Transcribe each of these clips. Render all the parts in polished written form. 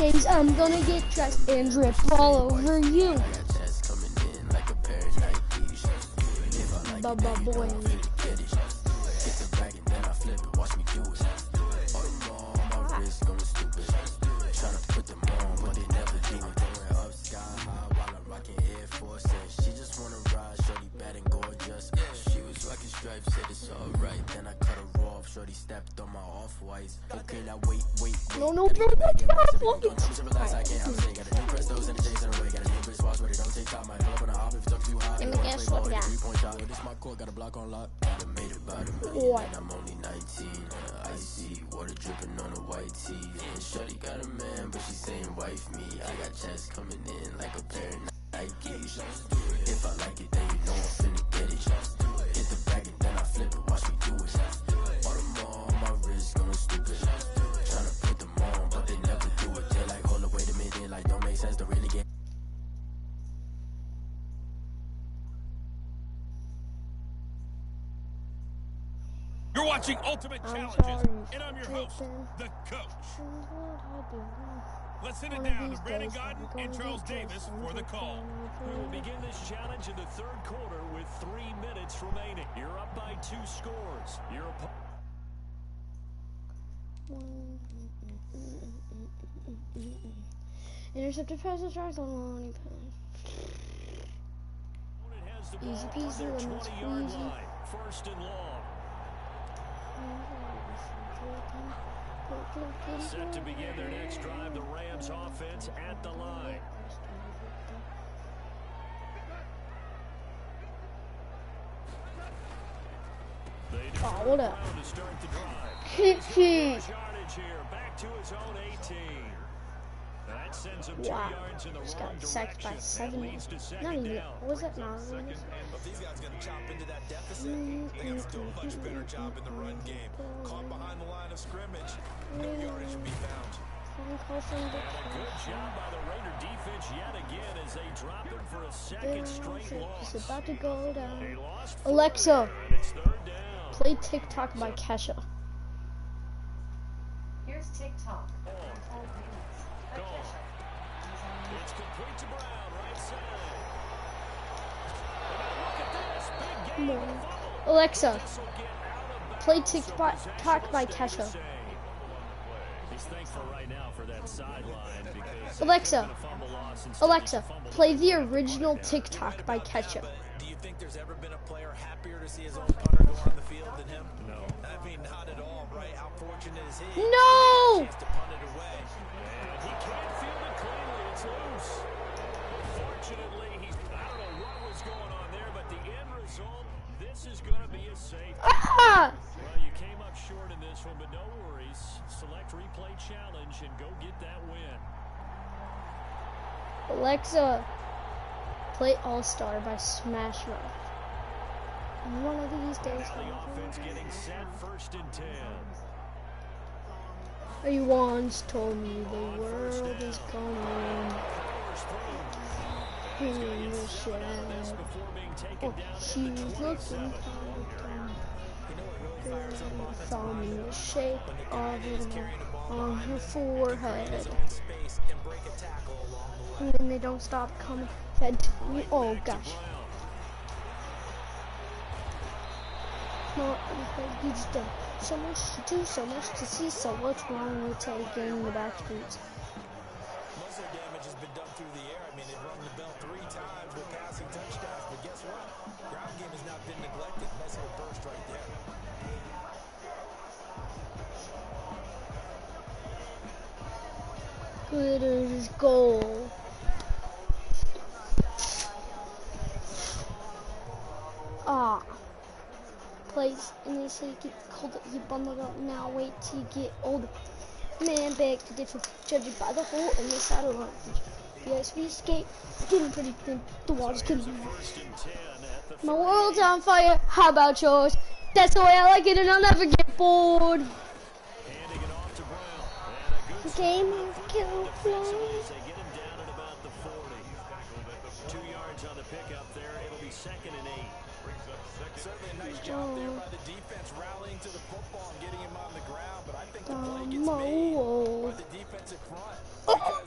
days I'm gonna get dressed and drip all over you. Baba boy. No, no, bro, that's not fucking. Let me guess what we got. What? I'm only 19. I see water dripping on a white tee. And shorty got a man, but she saying wife me. I got chest coming in like a pair of Nikes. If I like it, then you know I'm finna get it. Hit the bag and then I flip it. Watch me do it. All them on my wrist going stupid. Tryna put them on, but they never do it. They're like, hold up, wait a minute, like don't make sense to really get. You're watching Ultimate Challenges, and I'm your host, the coach. Let's send it down to Brandon Godden and Charles Davis for the call. We will begin this challenge in the third quarter with 3 minutes remaining. You're up by 2 scores. Your intercepted pass to Charles on easy peasy, lemon squeezy. First and long. Set to begin their next drive, the Rams offense at the line. Oh, what up? To start the drive. Kick. Yardage here, back to his own 18. That sends him 2 Wow, yards in the just wrong got sacked by direction. 7. Leads to Not second even. down. What was that now? But these guys gonna chop into that deficit. They gotta do a much better job in the run game. Caught behind the line of scrimmage, no yardage should be found. And a good job by the Raider defense yet again as they drop him for a second straight loss. It's about to go down. They lost Alexa, and it's third down. play TikTok by Kesha. Here's TikTok. Go. It's complete to Brown, right side. And now look at this, big game on the follow. Alexa, This will get out of bounds, play so TikTok possession by will stay Kesha. the same. He's thankful right now for that sideline because Alexa, it's been a fumble loss instead Alexa, of a fumble. play the original TikTok by Kesha. Do you think there's ever been a player happier to see his own punter go on the field than him? No. I mean, not at all, right? How fortunate is he? No! Chance to punt it away. And he can't field it cleanly. It's loose. Fortunately, I don't know what was going on there, but the end result, this is going to be a safe. Ah! Well, you came up short in this one, but no worries. Select replay challenge and go get that win. Alexa, play All Star by Smash Mouth. One of these days. The offense getting set, 1st and 10. You once told me the world is coming. In the shed. Oh, she's looking from the shape of it on her forehead. And then they don't stop coming head to me. Oh gosh. No, you just done so much to do, so much to see, so what's wrong with taking the back streets? Most of the damage has been done through the air. I mean, they've rung the bell 3 times with passing touchdowns, but guess what? Ground game has not been neglected. Nice little burst right there. Glitter's goal. Ah. Place and they say get cold, you bundled up now, wait till you get older. Man, beg to differ, judging by the hole in the satellite. Yes, we escape, getting pretty thin, the water's getting my world's on fire, how about yours? That's the way I like it and I'll never get bored. Handing it off to Brown. And a good Game of kill defensively as they get him down at about the 40. 2 yards on the pickup there. It'll be 2nd and 8. Certainly a nice job there by the defense, rallying to the football and getting him on the ground. But I think the play gets made by the defensive front. Because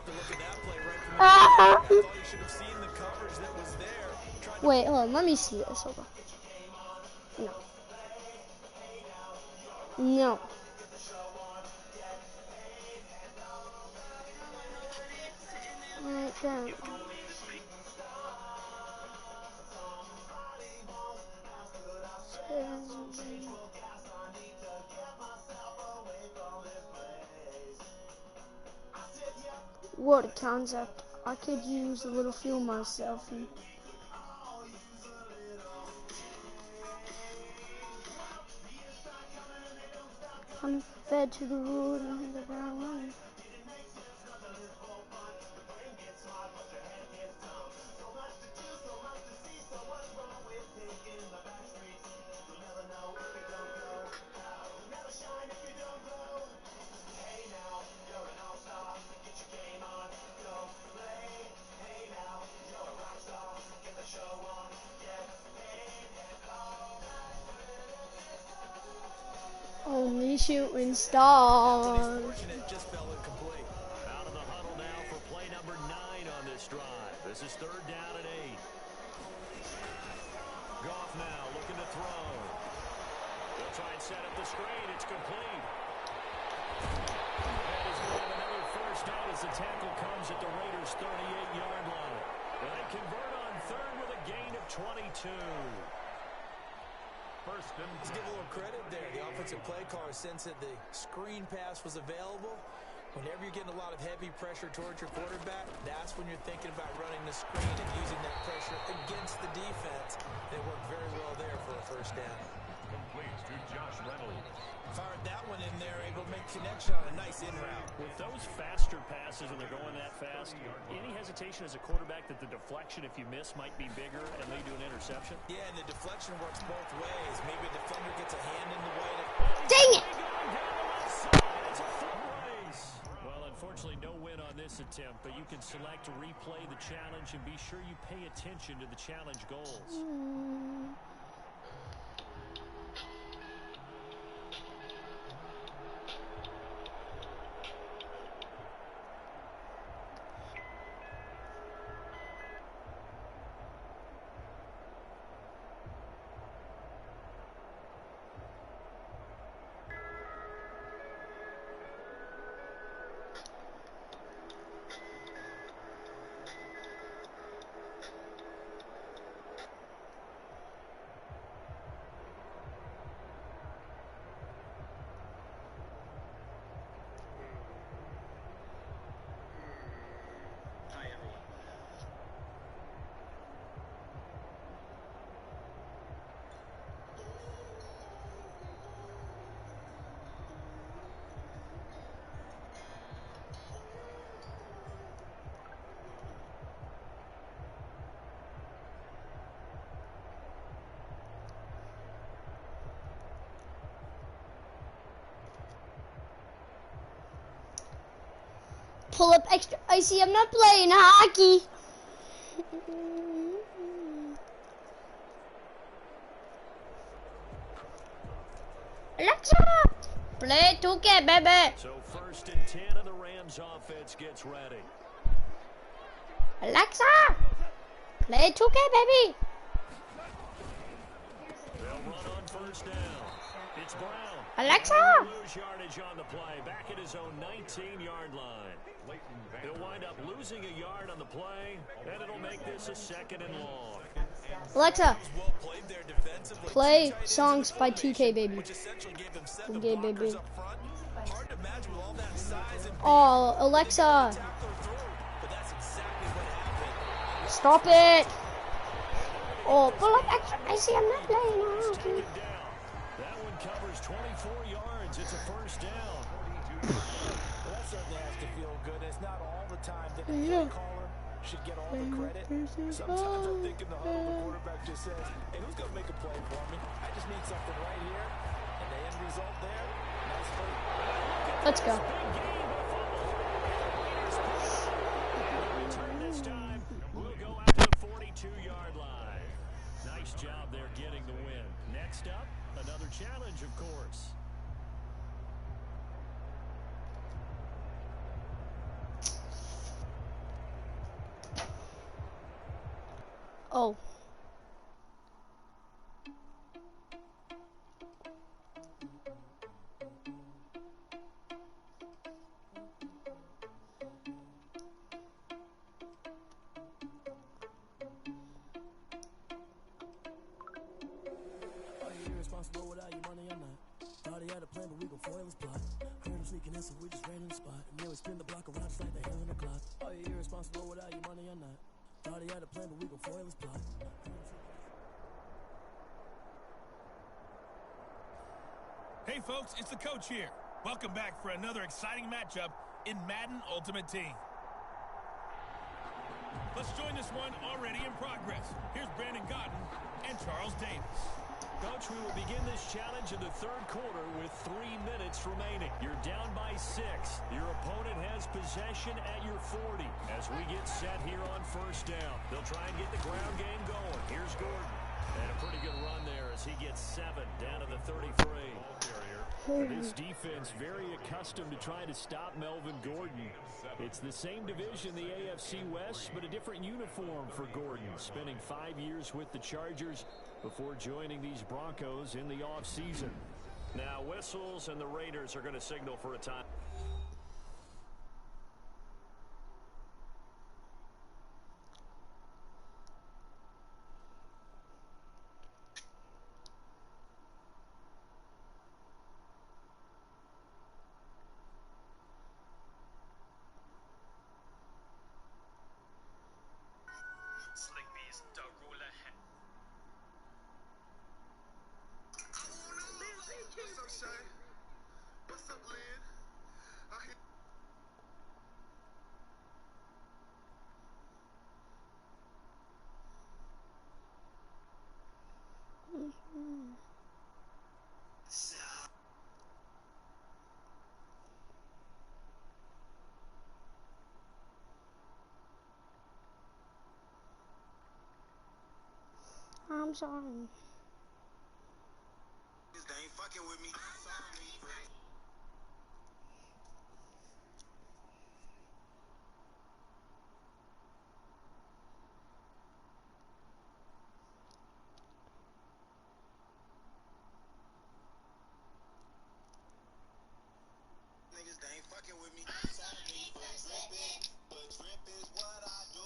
to look at that play right from the Ah! beginning. I thought you should have seen the coverage that was there. Wait, hold on. Let me see this. Hold on. No. No. Right there. What a concept. I could use a little fuel myself. I'm fed to the road and hit the ground running. Only shooting stars. Just fell incomplete. Out of the huddle now for play number 9 on this drive. This is 3rd down and 8. Goff now looking to throw. They'll try and set up the screen. It's complete. That is going to have another first down as the tackle comes at the Raiders' 38-yard line. And they convert on 3rd with a gain of 22. Let's give a little credit there. The offensive play caller sensed that the screen pass was available. Whenever you're getting a lot of heavy pressure towards your quarterback, that's when you're thinking about running the screen and using that pressure against the defense. And it worked very well there for a first down. Complete to Josh Reynolds. Fired that one in there, able to make connection on a nice in route. With those faster passes and they're going that fast, any hesitation as a quarterback that the deflection, if you miss, might be bigger and lead to an interception? Yeah, and the deflection works both ways. Maybe a defender gets a hand in the way. Dang it! Well, unfortunately, no win on this attempt, but you can select to replay the challenge and be sure you pay attention to the challenge goals. Pull up extra icy. I'm not playing hockey. Alexa, play 2K, baby. So 1st and 10 of the Rams offense gets ready. Alexa, play 2K, baby. They'll run on 1st down. It's Brown. Alexa. Lose yardage on the play, back at his own 19-yard line. He'll wind up losing a yard on the play, and it'll make this a 2nd and long. Alexa, play songs by 2K, baby. 2K, baby. Oh, Alexa. Stop it. Oh, pull up extra icy. I'm not playing hockey. That one covers 24 yards. It's a 1st down. Well, that certainly has to feel good. It's not all the time that the play caller should get all the credit. Sometimes I think in the huddle, the quarterback just says, hey, who's going to make a play for me? I just need something right here. And the end result there, nice play. Let's go. Return this time. We'll go out to the 42-yard line. Nice job there getting the win. Next up, another challenge, of course. Oh. Irresponsible without your money or not. Thought he had a plan, but we gon' foil his plot. Heard him sneaking in, so we just ran in the spot. And then we spin the block around just like the hell in the clock. Are you irresponsible without your money or not? Thought he had a plan, but we gon' foil his plot. Hey folks, it's the coach here. Welcome back for another exciting matchup in Madden Ultimate Team. Let's join this one already in progress. Here's Brandon Gotten and Charles Davis. Coach, we will begin this challenge in the third quarter with 3 minutes remaining. You're down by 6. Your opponent has possession at your 40. As we get set here on first down, they'll try and get the ground game going. Here's Gordon. And a pretty good run there as he gets 7 down to the 33. Ball carrier. This defense very accustomed to trying to stop Melvin Gordon. It's the same division, the AFC West, but a different uniform for Gordon, spending 5 years with the Chargers before joining these Broncos in the offseason. Now whistles and the Raiders are going to signal for a time. I'm sorry. They ain't fucking with me. Niggas, they ain't fucking with me. But drip is what I do.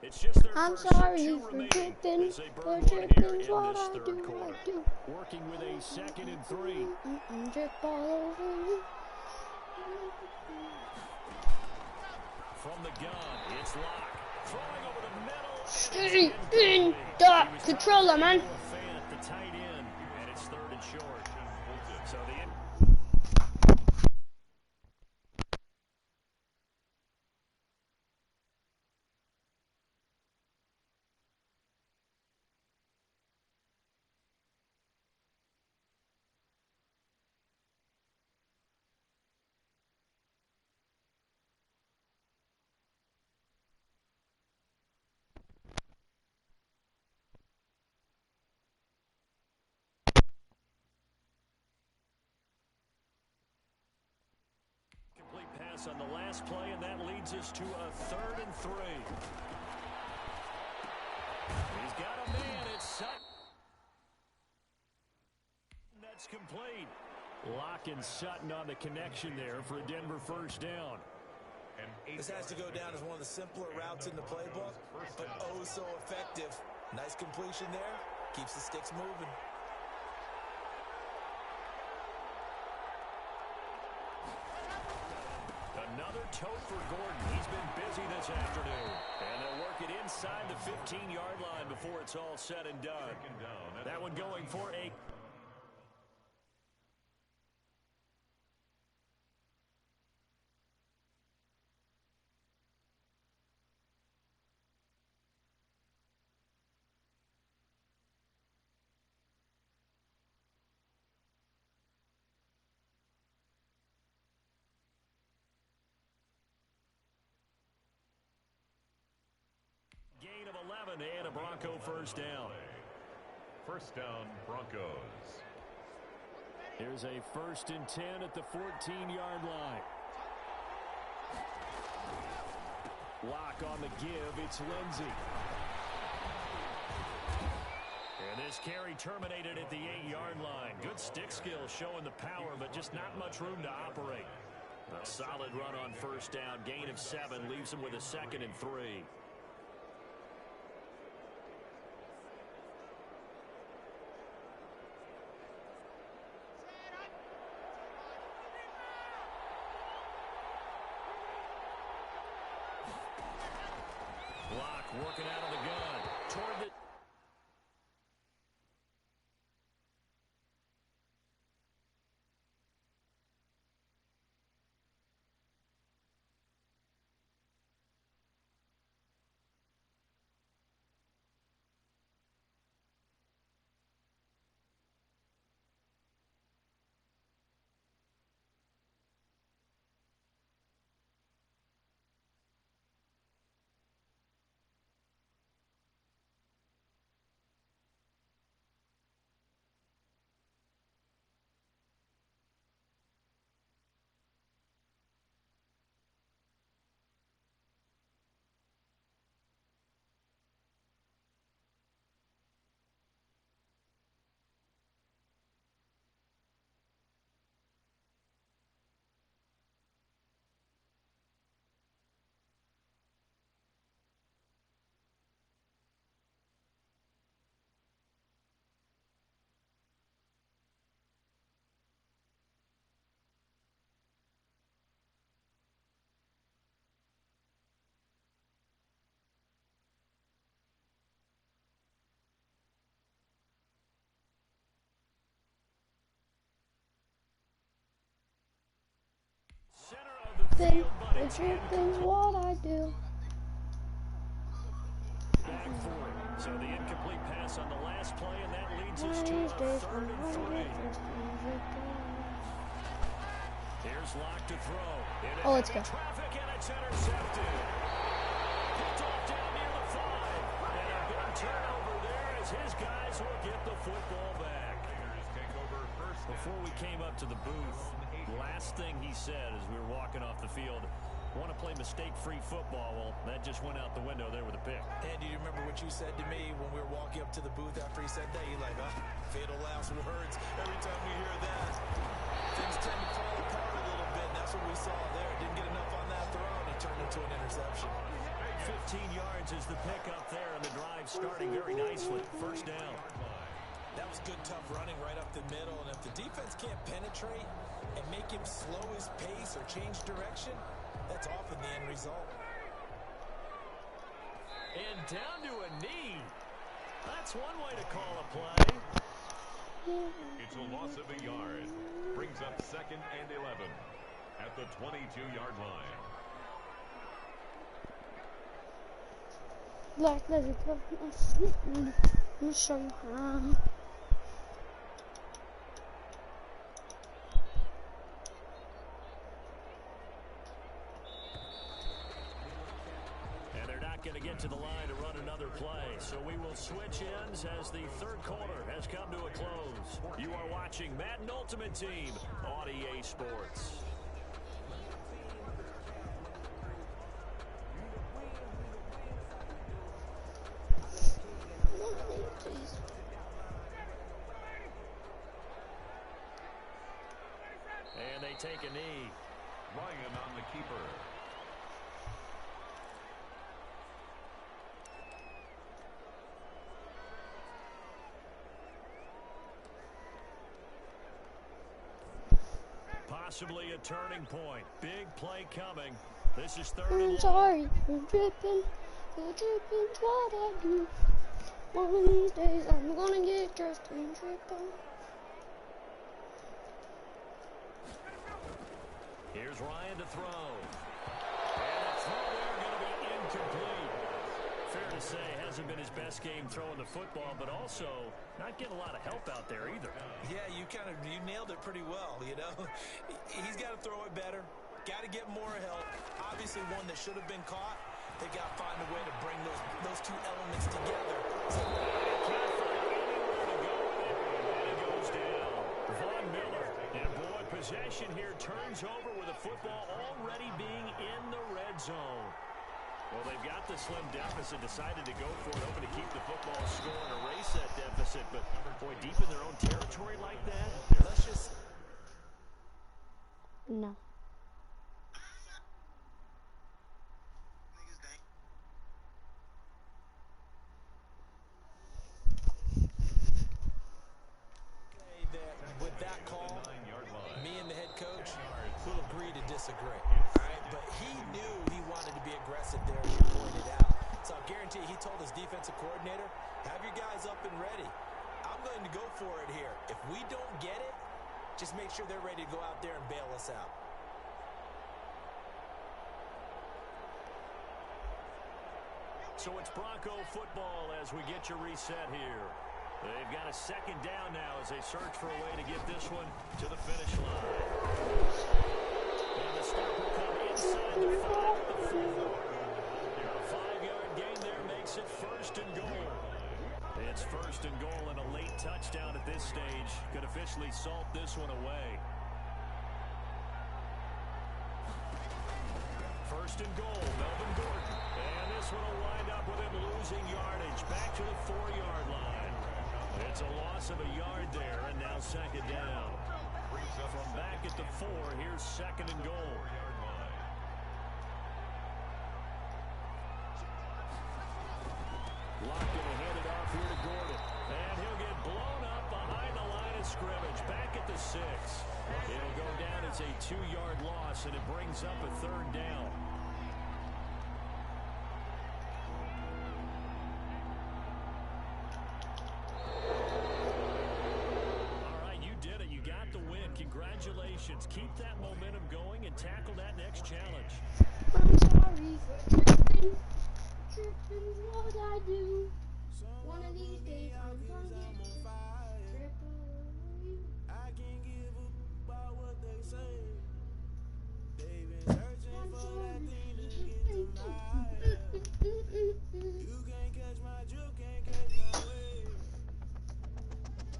It's just their I'm first sorry 2 for remaining tripping. as they burn For one here tripping's in what this I third do. quarter. I do. Working with a 2nd and 3. Drip all over me. From the gun, it's Locke. Throwing over the middle. Stay in the controller, man. The tight end, and it's 3rd and short. So the pass on the last play, and that leads us to a 3rd and 3. He's got a man. It's Sutton. That's complete. Locke and Sutton on the connection there for a Denver first down. This has to go down as one of the simpler routes in the playbook, but oh so effective. Nice completion there. Keeps the sticks moving. Another tote for Gordon. He's been busy this afternoon. And they'll work it inside the 15-yard line before it's all said and done. That one going for a... Gain of 11 and a Bronco first down. First down, Broncos. Here's a 1st and 10 at the 14-yard line. Locke on the give. It's Lindsey. And this carry terminated at the 8-yard line. Good stick skill showing the power, but just not much room to operate. A solid run on first down. Gain of 7 leaves him with a 2nd and 3. Working out of the gun toward the... Then the dripping's what I do. Back for it. So the incomplete pass on the last play, and that leads us to a 3rd and 3. Here's Locke to throw. Oh, let's go. Traffic, and it's intercepted. Picked off down near the 5. And a big turnover there as his guys will get the football back. Before we came up to the booth, last thing he said as we were walking off the field, want to play mistake-free football. Well, that just went out the window there with a pick. Andy, do you remember what you said to me when we were walking up to the booth after he said that? You're like, fatal last words. Every time we hear that, things tend to fall apart a little bit. And that's what we saw there. Didn't get enough on that throw, and it turned into an interception. 15 yards is the pickup there, and the drive starting very nicely. First down. That was good, tough running right up the middle. And if the defense can't penetrate and make him slow his pace or change direction, that's often the end result. And down to a knee. That's one way to call a play. It's a loss of a yard. Brings up 2nd and 11 at the 22-yard line. Like, let me show you how. Going to get to the line to run another play. So we will switch ends as the 3rd quarter has come to a close. You are watching Madden Ultimate Team on EA Sports. take a knee. Ryan on the keeper. Possibly a turning point. Big play coming. This is third and long. I'm sorry for dripping. The dripping's what I do. One of these days I'm gonna get dressed and dripping. Here's Ryan to throw. And the throw there going to be incomplete. Fair to say, hasn't been his best game throwing the football, but also not getting a lot of help out there either. Yeah, you nailed it pretty well, you know. He's got to throw it better. Got to get more help. Obviously one that should have been caught. They got to find a way to bring those two elements together. So Can't find anywhere to go with it, and it goes down. Von Miller. And boy, possession here turns over with the football already being in the red zone. Well, they've got the slim deficit, decided to go for it, hoping to keep the football score and erase that deficit. But, boy, deep in their own territory like that, let's just... No. With that call, me and the head coach will agree to disagree. All right, but he knew he wanted to be aggressive there, as you pointed out. So I guarantee he told his defensive coordinator, have your guys up and ready. I'm going to go for it here. If we don't get it, just make sure they're ready to go out there and bail us out. So it's Bronco football as we get your reset here. They've got a second down now as they search for a way to get this one to the finish line. And the stop will come inside the 5 of the 4. A 5-yard gain there makes it first and goal. It's first and goal and a late touchdown at this stage could officially salt this one away. First and goal, Melvin Gordon. And this one will wind up with him losing yardage back to the 4-yard line. It's a loss of a yard there, and now second down. From back at the 4, here's second and goal. Locked and handed off here to Gordon. And he'll get blown up behind the line of scrimmage. Back at the 6. It'll go down as a 2-yard loss, and it brings up a third down. Congratulations. Keep that momentum going and tackle that next challenge. I'm sorry for tripping. Tripping's what I do. One of these days I'm gonna get tripping. I can't give up about what they say. They've been searching for that thing to get to my head. You can't catch my drift, can't catch my wave.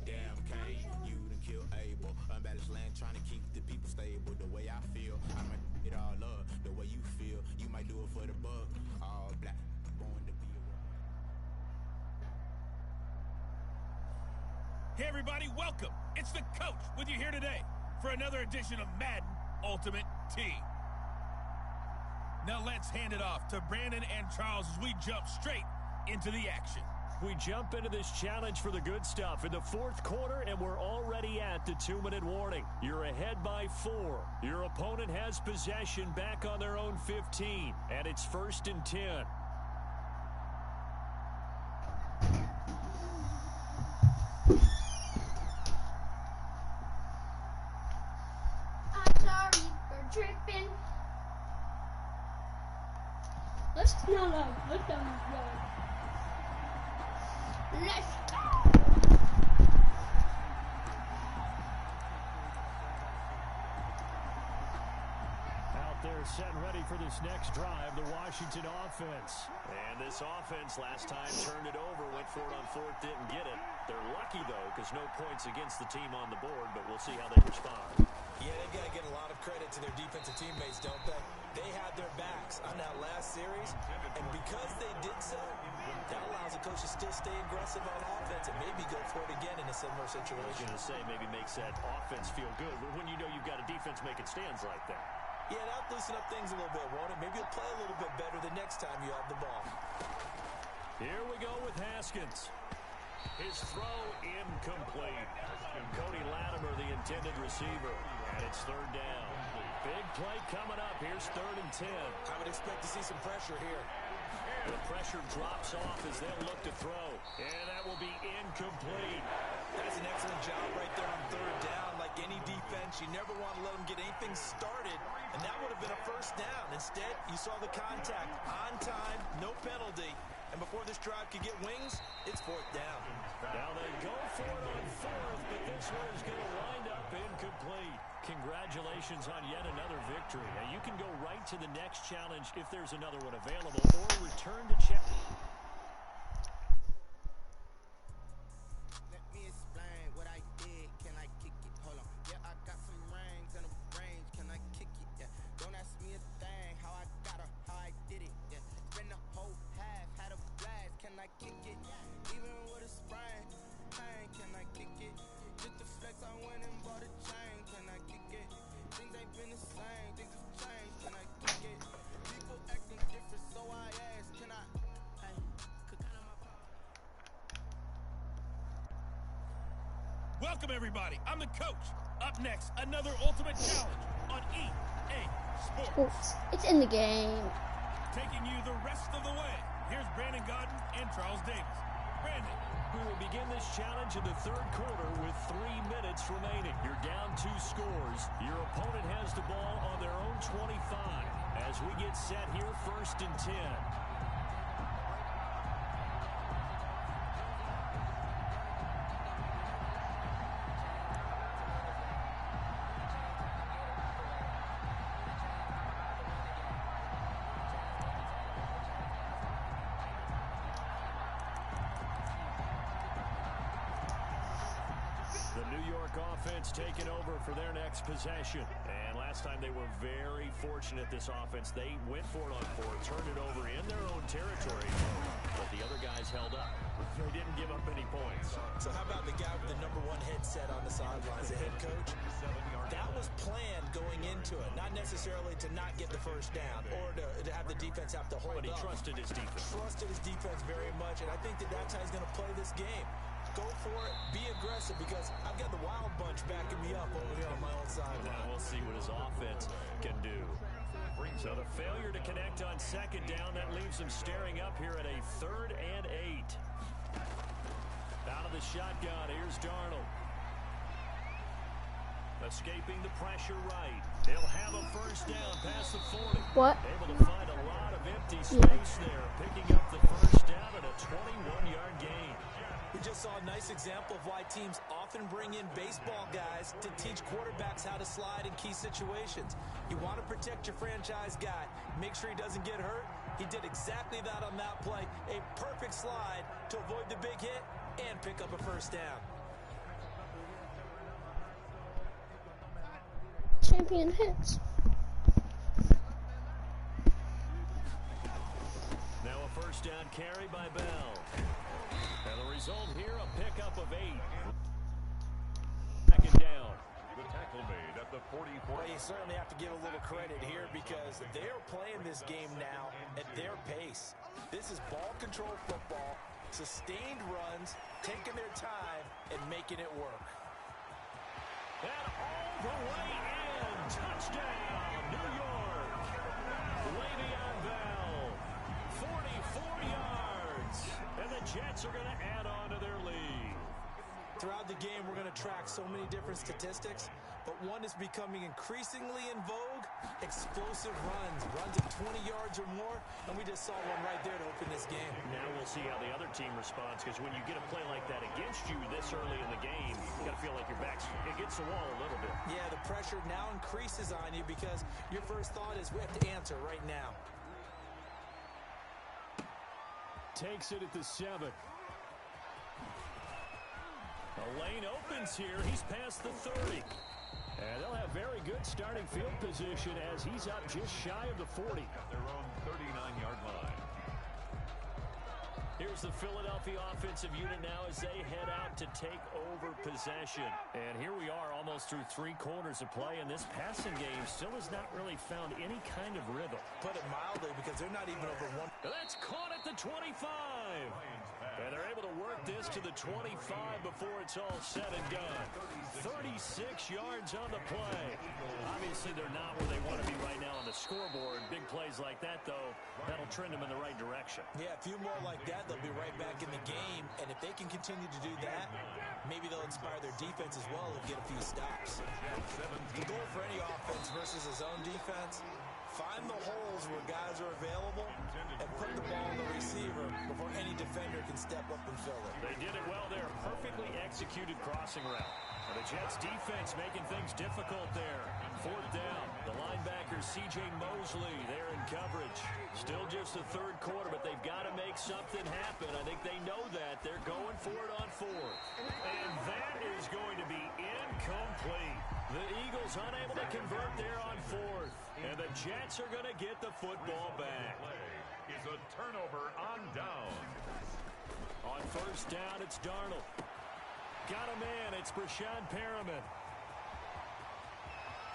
Damn, Kane, you done killed Abel. Unbalanced land, trying to keep the people stable. The way I feel, I might it all up. The way you feel, you might do it for the buck. All black, born to be a... Hey everybody, welcome. It's the coach with you here today for another edition of Madden Ultimate Team. Now let's hand it off to Brandon and Charles as we jump straight into the action. We jump into this challenge for the good stuff in the 4th quarter, and we're already at the 2-minute warning. You're ahead by 4. Your opponent has possession back on their own 15, and it's 1st and 10. I'm sorry for tripping. Let's not like put them down. Let's go! Out there set and ready for this next drive, the Washington offense. And this offense last time turned it over, went for it on 4th, didn't get it. They're lucky, though, because no points against the team on the board, but we'll see how they respond. Yeah, they've got to get a lot of credit to their defensive teammates, don't they? They had their back. mistakes on that last series, and because they did so, that allows the coach to still stay aggressive on offense and maybe go for it again in a similar situation. I was going to say maybe makes that offense feel good when you know you've got a defense making stands like that. Yeah, that'll loosen up things a little bit, won't it? Maybe you'll play a little bit better the next time you have the ball. Here we go with Haskins. His throw incomplete. Cody Latimer, the intended receiver. And it's third down. Big play coming up. Here's 3rd and 10. I would expect to see some pressure here. The pressure drops off as they'll look to throw. And that will be incomplete. That's an excellent job right there on 3rd down. Like any defense, you never want to let them get anything started. And that would have been a first down. Instead, you saw the contact. On time, no penalty. And before this drive could get wings, it's 4th down. Now they go for it on 4th, but this one is going to wind up incomplete. Congratulations on yet another victory. Now you can go right to the next challenge if there's another one available, or return to challenge. Let me explain what I did. Can I kick it? Hold on. Yeah, I got some rings and a range. Can I kick it? Yeah. Don't ask me a thing. How I got her, how I did it. Yeah. Spend the whole half, had a blast. Can I kick it? Even with a sprain, pain. Can I kick it? Just to flex, I went and bought a chain. Can I kick it? Things ain't been the same. Things have changed. Can I kick it? People acting different, so I asked. Can I? Hey, cook out of my phone. Welcome, everybody. I'm the coach. Up next, another ultimate challenge on EA Sports. It's in the game. Taking you the rest of the way. Here's Brandon Godden and Charles Davis. Brandon. We will begin this challenge in the 3rd quarter with 3 minutes remaining. You're down 2 scores. Your opponent has the ball on their own 25 as we get set here 1st and 10. Offense taking over for their next possession. And last time they were very fortunate, this offense. They went for it on 4th, turned it over in their own territory, but the other guys held up. They didn't give up any points. So how about the guy with the #1 headset on the sidelines, the head coach? That was planned going into it, not necessarily to not get the first down or to have the defense have to hold up. But he trusted his defense. Trusted his defense very much, and I think that's how he's going to play this game. Go for it, be aggressive, because I've got the wild bunch backing me up over here on my own sideline. Now we'll see what his offense can do. So the failure to connect on 2nd down, that leaves him staring up here at a 3rd and 8. Out of the shotgun, here's Darnold. Escaping the pressure right. He'll have a first down past the 40. What? Able to find a lot of empty space there, picking up the first down and a 21-yard gain. We just saw a nice example of why teams often bring in baseball guys to teach quarterbacks how to slide in key situations. You want to protect your franchise guy. Make sure he doesn't get hurt. He did exactly that on that play. A perfect slide to avoid the big hit and pick up a first down. Champion hits. Now a first down carry by Bell. And the result here, a pickup of 8. 2nd down. The tackle made at the 44. Well, you certainly have to give a little credit here because they're playing this game now at their pace. This is ball control football, sustained runs, taking their time, and making it work. And all the way in. Touchdown, New York. Le'Veon Bell. 44 yards. And the Jets are going to add on to their lead. Throughout the game, we're going to track so many different statistics, but one is becoming increasingly in vogue: explosive runs of 20 yards or more, and we just saw one right there to open this game. Now we'll see how the other team responds, because when you get a play like that against you this early in the game, you got to feel like your back's against the wall a little bit. Yeah, the pressure now increases on you because your first thought is we have to answer right now. Takes it at the 7. A lane opens here. He's past the 30. And they'll have very good starting field position as he's up just shy of the 40. At their own 39-yard line. Here's the Philadelphia offensive unit now as they head out to take over possession. And here we are almost through 3 quarters of play, and this passing game still has not really found any kind of rhythm. Put it mildly, because they're not even over one. That's caught at the 25. And they're able to work this to the 25 before it's all said and done. 36 yards on the play. Obviously, they're not where they want to be right now on the scoreboard. Big plays like that, though, that'll trend them in the right direction. Yeah, a few more like that, they'll be right back in the game. And if they can continue to do that, maybe they'll inspire their defense as well and get a few stops. The goal for any offense versus a zone defense, find the holes where guys are available and put the ball on the receiver before any defender can step up and fill it. They did it well there. Perfectly executed crossing route. And the Jets defense making things difficult there. 4th down. The linebacker C.J. Mosley there in coverage. Still just the 3rd quarter, but they've got to make something happen. I think they know that. They're going for it on 4th. And that is going to be incomplete. The Eagles unable to convert there on 4th. And the Jets are going to get the football back. Is a turnover on down. On 1st down, it's Darnold. Got a man. It's Brashad Perriman.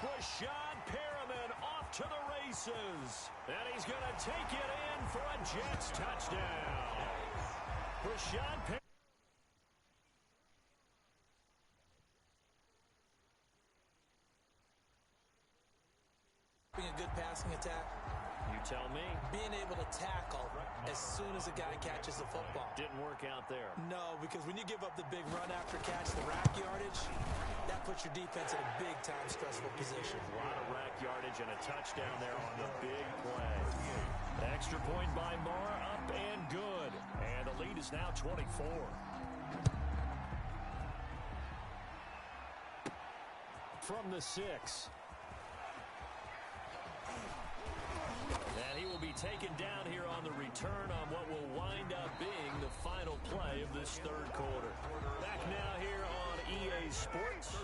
Brashad Perriman off to the races. And he's going to take it in for a Jets touchdown. Brashad Perriman. Being a good passing attack. You tell me. Being able to tackle as soon as a guy catches the football. Didn't work out there. No, because when you give up the big run after catch, the rack yardage, that puts your defense in a big-time stressful position. A lot of rack yardage and a touchdown there on the big play. Extra point by Moore, up and good. And the lead is now 24. From the 6. And he will be taken down here on the return on what will wind up being the final play of this 3rd quarter. Back now here on EA Sports.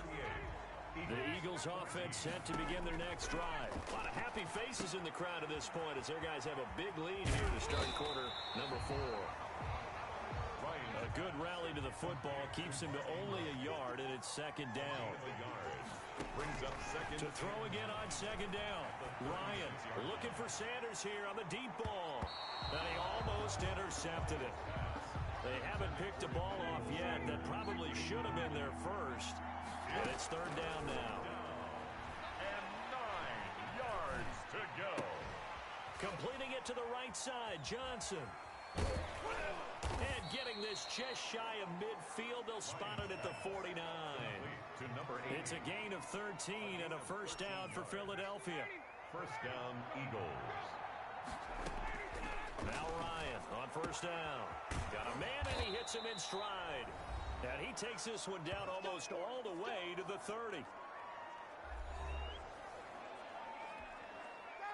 The Eagles offense set to begin their next drive. A lot of happy faces in the crowd at this point as their guys have a big lead here to start quarter number 4. A good rally to the football keeps him to only a yard, and it's 2nd down. Brings up 2nd. To throw again on 2nd down. Ryan looking for Sanders here on the deep ball. And he almost intercepted it. They haven't picked a ball off yet that probably should have been their first. And it's 3rd down now. And 9 yards to go. Completing it to the right side, Johnson. And getting this just shy of midfield, they'll spot it at the 49. To number 8. It's a gain of 13 and a 1st down for Philadelphia. 1st down, Eagles. Now Ryan on 1st down. Got a man and he hits him in stride. And he takes this one down almost all the way to the 30.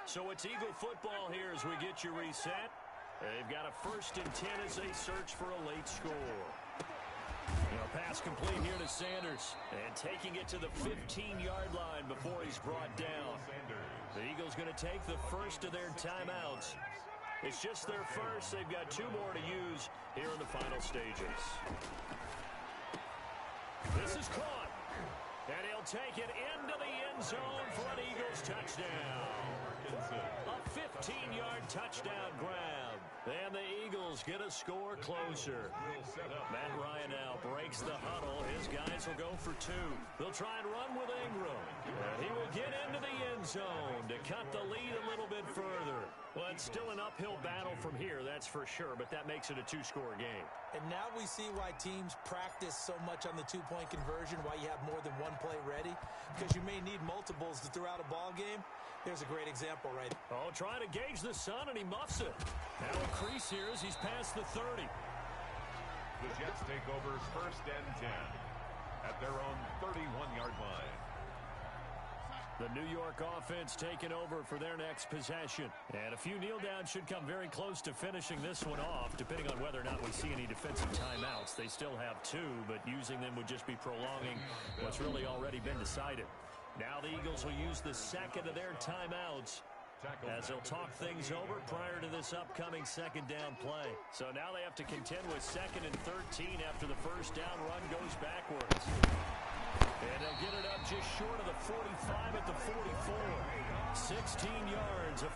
So it's Eagle football here as we get you reset. They've got a 1st and 10 as they search for a late score. Pass complete here to Sanders. And taking it to the 15-yard line before he's brought down. The Eagles going to take the first of their timeouts. It's just their first. They've got 2 more to use here in the final stages. This is caught. And he'll take it into the end zone for an Eagles touchdown. A 15-yard touchdown grab. And the Eagles get a score closer. Matt Ryan now breaks the huddle. His guys will go for 2. They'll try and run with Ingram. And he will get into the end zone to cut the lead a little bit further. Well, it's still an uphill battle from here, that's for sure, but that makes it a 2-score game. And now we see why teams practice so much on the 2-point conversion, why you have more than one play ready, because you may need multiples throughout a ball game. There's a great example right there. Oh, trying to gauge the sun, and he muffs it. Now a crease here as he's past the 30. The Jets take over 1st and 10 at their own 31-yard line. The New York offense taking over for their next possession. And a few kneel downs should come very close to finishing this one off, depending on whether or not we see any defensive timeouts. They still have 2, but using them would just be prolonging what's really already been decided. Now the Eagles will use the second of their timeouts as they'll talk things over prior to this upcoming second down play. So now they have to contend with 2nd and 13 after the first down run goes backwards. And they'll get it up just short of the 45 at the 44. 16 yards.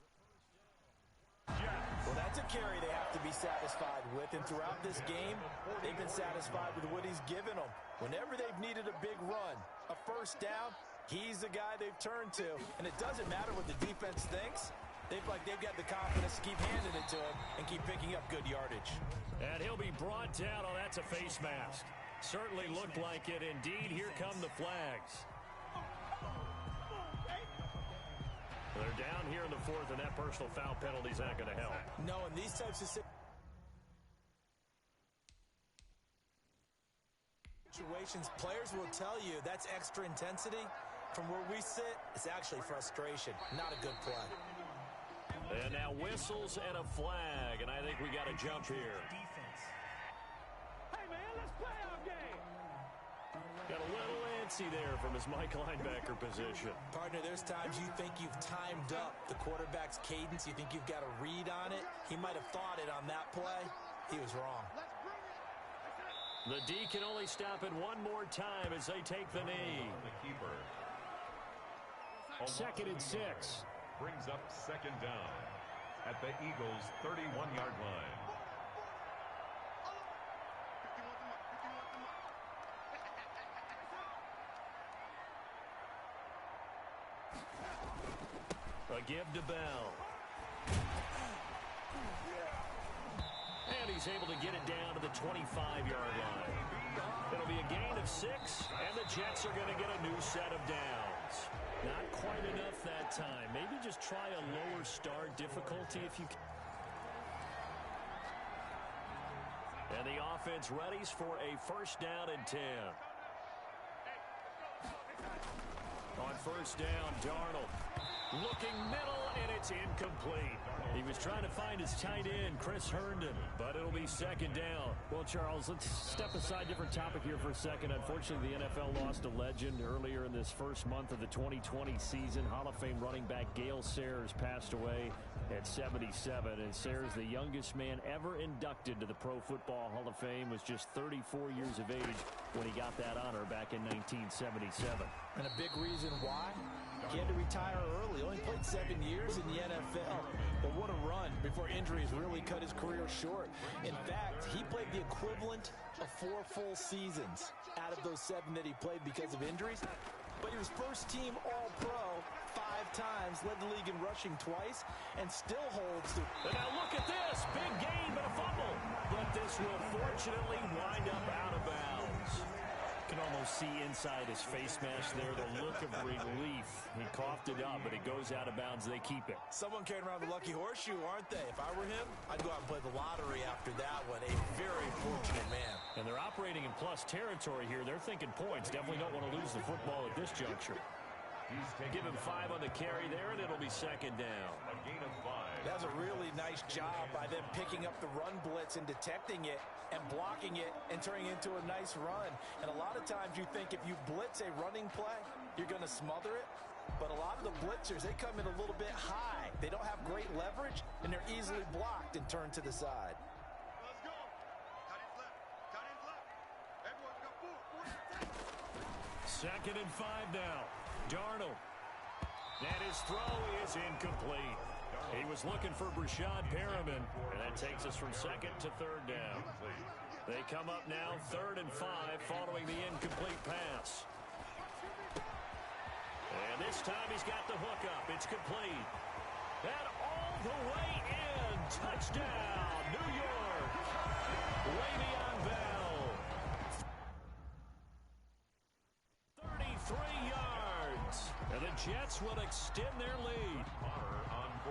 Well, that's a carry they have to be satisfied with. And throughout this game, they've been satisfied with what he's given them. Whenever they've needed a big run, a first down, he's the guy they've turned to. And it doesn't matter what the defense thinks. They've got the confidence to keep handing it to him and keep picking up good yardage. And he'll be brought down. Oh, that's a face mask. Certainly looked like it. Indeed, here come the flags. They're down here in the 4th, and that personal foul penalty's not going to help. No, in these types of situations, players will tell you that's extra intensity. From where we sit, it's actually frustration, not a good play. And now whistles and a flag, and I think we got a jump here. Hey, man, let's play our game. Got a little antsy there from his Mike linebacker position. Partner, there's times you think you've timed up the quarterback's cadence. You think you've got a read on it. He might have thought it on that play. He was wrong. The D can only stop it one more time as they take the knee. The keeper. 2nd and 6. Brings up 2nd down at the Eagles' 31-yard line. A give to Bell. And he's able to get it down to the 25-yard line. It'll be a gain of 6, and the Jets are going to get a new set of downs. Not quite enough that time. Maybe just try a lower start difficulty if you can. And the offense readies for a 1st down and 10. On 1st down, Darnold looking middle, and it's incomplete. He was trying to find his tight end, Chris Herndon, but it'll be 2nd down. Well, Charles, let's step aside, different topic here for a second. Unfortunately, the NFL lost a legend earlier in this first month of the 2020 season. Hall of Fame running back Gale Sayers passed away at 77, and Sayers, the youngest man ever inducted to the Pro Football Hall of Fame, was just 34 years of age when he got that honor back in 1977. And a big reason why? He had to retire early. Only played 7 years in the NFL. But what a run before injuries really cut his career short. In fact, he played the equivalent of 4 full seasons out of those 7 that he played because of injuries. But he was first-team All-Pro 5 times, led the league in rushing twice, and still holds the... And now look at this. Big gain, but a fumble. But this will fortunately wind up out of bounds. You can almost see inside his face mask there the look of relief. He coughed it up, but it goes out of bounds. They keep it. Someone carrying around the lucky horseshoe, aren't they? If I were him, I'd go out and play the lottery after that one. A very fortunate man. And they're operating in plus territory here. They're thinking points. Definitely don't want to lose the football at this juncture. Give him 5 on the carry there, and it'll be 2nd down. A gain of 5. That was a really nice job by them picking up the run blitz and detecting it and blocking it and turning it into a nice run. And a lot of times you think if you blitz a running play, you're going to smother it. But a lot of the blitzers, they come in a little bit high. They don't have great leverage, and they're easily blocked and turned to the side. Let's go. Cut it left. Cut it left. Everyone go full. 2nd and 5 now. Darnold. And his throw is incomplete. He was looking for Brashad Perriman, and that takes us from 2nd to 3rd down. They come up now 3rd and 5 following the incomplete pass. And this time he's got the hook up. It's complete. And all the way in. Touchdown, New York. Le'Veon Bell. 33 yards. And the Jets will extend their lead.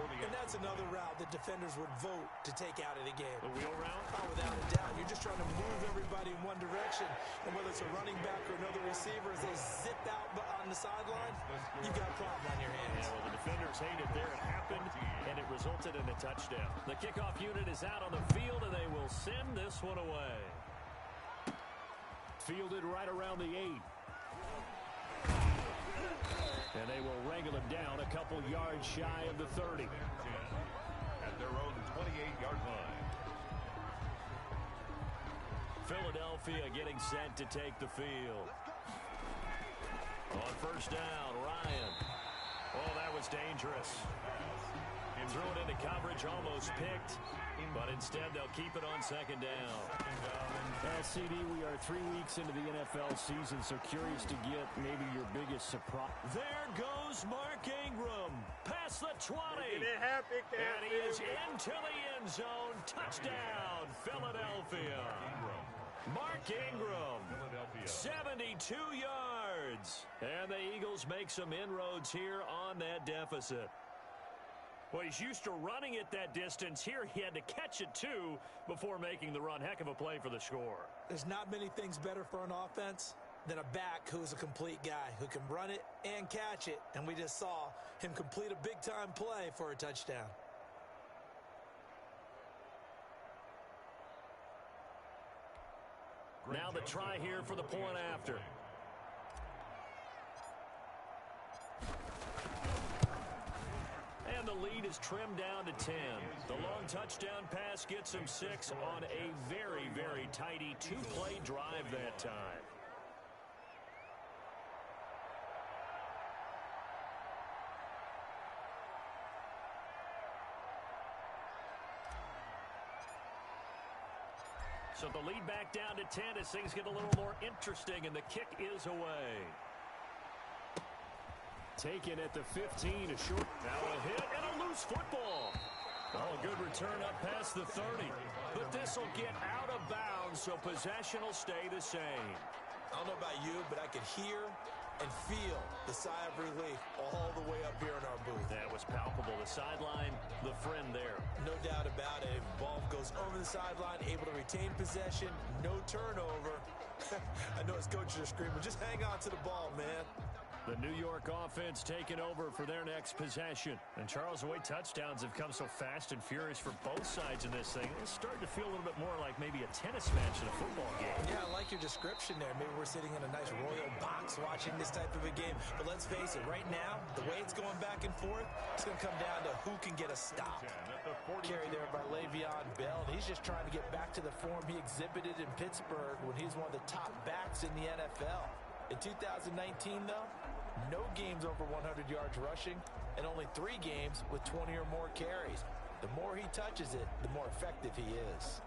And that's another route that defenders would vote to take out of the game. The wheel route? Oh, without a doubt. You're just trying to move everybody in one direction. And whether it's a running back or another receiver, as they zip out on the sideline, you've got a problem on your hands. Yeah, well, the defenders hate it there. It happened, and it resulted in a touchdown. The kickoff unit is out on the field, and they will send this one away. Fielded right around the 8. And they will wrangle him down a couple yards shy of the 30. At their own 28-yard line. Philadelphia getting set to take the field. On first down, Ryan. Oh, that was dangerous. Threw it into coverage, almost picked, but instead they'll keep it on second down. CD, we are 3 weeks into the NFL season, so curious to get maybe your biggest surprise. There goes Mark Ingram, past the 20. And he is into the end zone. Touchdown, Philadelphia. Mark Ingram, 72 yards. And the Eagles make some inroads here on that deficit. Well, he's used to running it that distance. Here he had to catch it, too, before making the run. Heck of a play for the score. There's not many things better for an offense than a back who's a complete guy, who can run it and catch it. And we just saw him complete a big-time play for a touchdown. Now the try here for the point after. And the lead is trimmed down to 10. The long touchdown pass gets him 6 on a very, very tidy two-play drive that time. So the lead back down to 10 as things get a little more interesting, and the kick is away. Taken at the 15, a short. Now a hit and a loose football. Oh, good return up past the 30. But this will get out of bounds, so possession will stay the same. I don't know about you, but I could hear and feel the sigh of relief all the way up here in our booth. That was palpable. The sideline, the friend there. No doubt about it. Ball goes over the sideline, able to retain possession, no turnover. I know his coaches are screaming, just hang on to the ball, man. The New York offense taking over for their next possession. And Charles, the way touchdowns have come so fast and furious for both sides in this thing, it's starting to feel a little bit more like maybe a tennis match in a football game. Yeah, I like your description there. Maybe we're sitting in a nice royal box watching this type of a game. But let's face it, right now, the way it's going back and forth, it's going to come down to who can get a stop. Carry there by Le'Veon Bell. He's just trying to get back to the form he exhibited in Pittsburgh when he was one of the top backs in the NFL. In 2019, though, no games over 100 yards rushing, and only 3 games with 20 or more carries. The more he touches it, the more effective he is.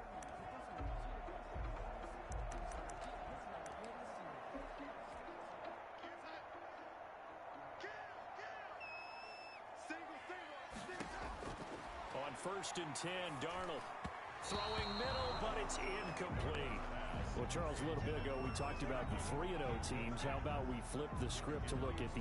On first and 10, Darnold throwing middle, but it's incomplete. Well, Charles, a little bit ago we talked about the 3-0 teams. How about we flip the script to look at the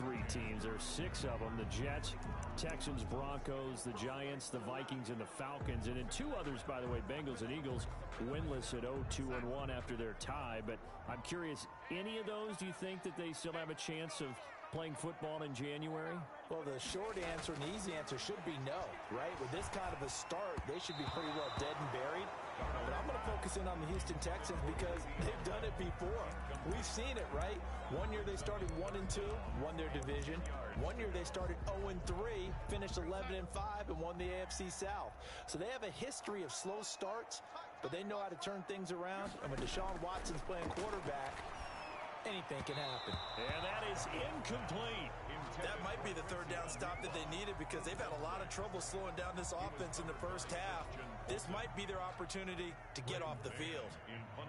0-3 teams? There are 6 of them: the Jets, Texans, Broncos, the Giants, the Vikings, and the Falcons. And then 2 others, by the way, Bengals and Eagles, winless at 0-2-1 after their tie. But I'm curious, any of those, do you think that they still have a chance of playing football in January? Well, the short answer and the easy answer should be no, right? With this kind of a start, they should be pretty well dead and buried. But I'm going to focus in on the Houston Texans because they've done it before. We've seen it, right? One year they started 1-2, won their division. One year they started 0-3, finished 11-5, and won the AFC South. So they have a history of slow starts, but they know how to turn things around. And when Deshaun Watson's playing quarterback, anything can happen. And that is incomplete. That might be the third down stop that they needed because they've had a lot of trouble slowing down this offense in the first half. This might be their opportunity to get off the field.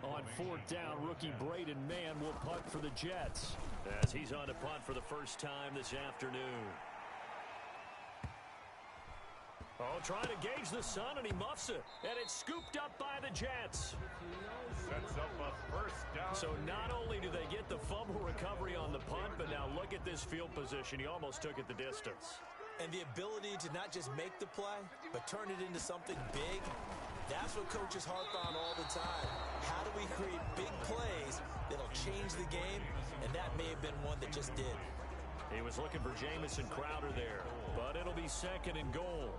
On fourth down, rookie Braden Mann will punt for the Jets as he's on to punt for the first time this afternoon. Oh, trying to gauge the sun, and he muffs it. And it's scooped up by the Jets. Sets up a first down. So not only do they get the fumble recovery on the punt, but now look at this field position. He almost took it the distance. And the ability to not just make the play, but turn it into something big, that's what coaches harp on all the time. How do we create big plays that'll change the game? And that may have been one that just did. He was looking for Jamison Crowder there, but it'll be second and goal.